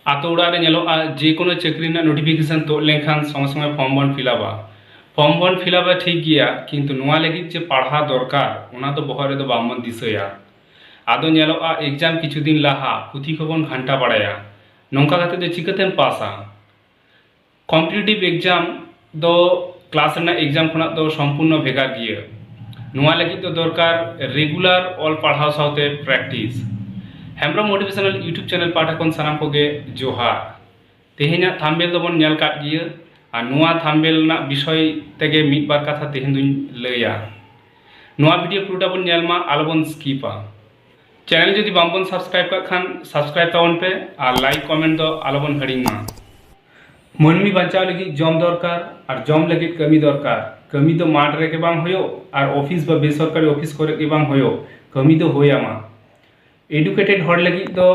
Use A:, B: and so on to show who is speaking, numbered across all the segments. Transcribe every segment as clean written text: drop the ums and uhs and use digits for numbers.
A: आतो उड़ारे नेलोगा जेकोनो चाकरी ना नोटिफिकेशन तो लेनखान संगे संगे फॉर्म बन फिलअपा फॉर्म बन फिलअपा ठीक गया किंतु नुआ लगी जे पढ़ा दरकार ओना तो बहरे दो बामन दिसया आदो नेलोगा एग्जाम किछु दिन लाहा पुथी खबन घंटा बाड़ाया नौका काते दो चिकातेम पासा कम्पिटिटिव एग्जाम दो क्लास रना एग्जाम खना दो संपूर्ण भेगार गिया नुआ लगी तो दरकार रेगुलर ऑल पढ़ाव साथे practice Hembram motivational YouTube channel पाठकन सानाम कोगे जोहार तेहेना थाम्बेल दोबन नेल काट गिया और नुआ थाम्बेल ना विषय तेगे मिद बार कथा तेहेन दुन लैया नुआ वीडियो पुरोटा बन नेल मा आलोबन स्किपा चैनल जदि बामबन सब्सक्राइब का खान सब्सक्राइब तावन पे और लाइक कमेंट दो आलोबन हड़िंग मा मनमी बांचाव लगी जम दरकार और जम लगी कमी दरकार कमी तो माठ रे के बांग होयो और ऑफिस बा बेसरकारी ऑफिस करे के बांग होयो कमी तो होयामा एडुकेटेड हर लगी तो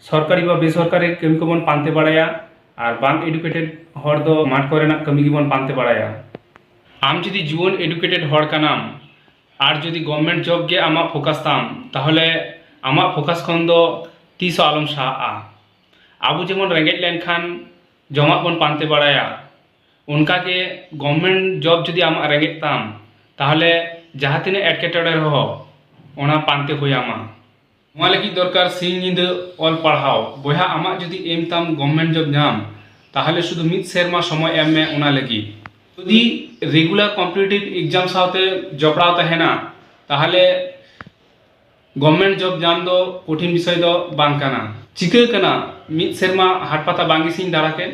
A: सरकारी बा बेसरकारी कमी को बन पानते बाड़ाया और बांग एडुकेटेड हर दो माठ करेना कमी की बन पानते बाड़ाया आम जदि जुवन एडुकेटेड हर कानाम और जदि गवर्नमेंट जॉब के आमा फोकास ताम ताहले आमा फोकास खन दो तीस आलम साहा आबो जेमन रेंगेज लेनखान जमा बन पानते बाड़ाया उनका के गवर्नमेंट जॉब जदि आमा रेंगेज ताम ताहले जहाँ तिने एटकेटड़े रहो ओना पानते होयामा नुआ लगी दरकार सिंह नींद ऑल पढ़ाओ बया आमा जदि एम ताम गवर्नमेंट जॉब नाम ताहले शुद्ध मिद सेरमा समय एम में उना लगी जदि रेगुलर कम्पिटिटिव एग्जाम साथे जपड़ाव तहेना ताहले गवर्नमेंट जॉब नाम दो कठिन विषय दो बांग काना चिका कना मिद सेरमा हाट पाता बांगी सिंह दाराके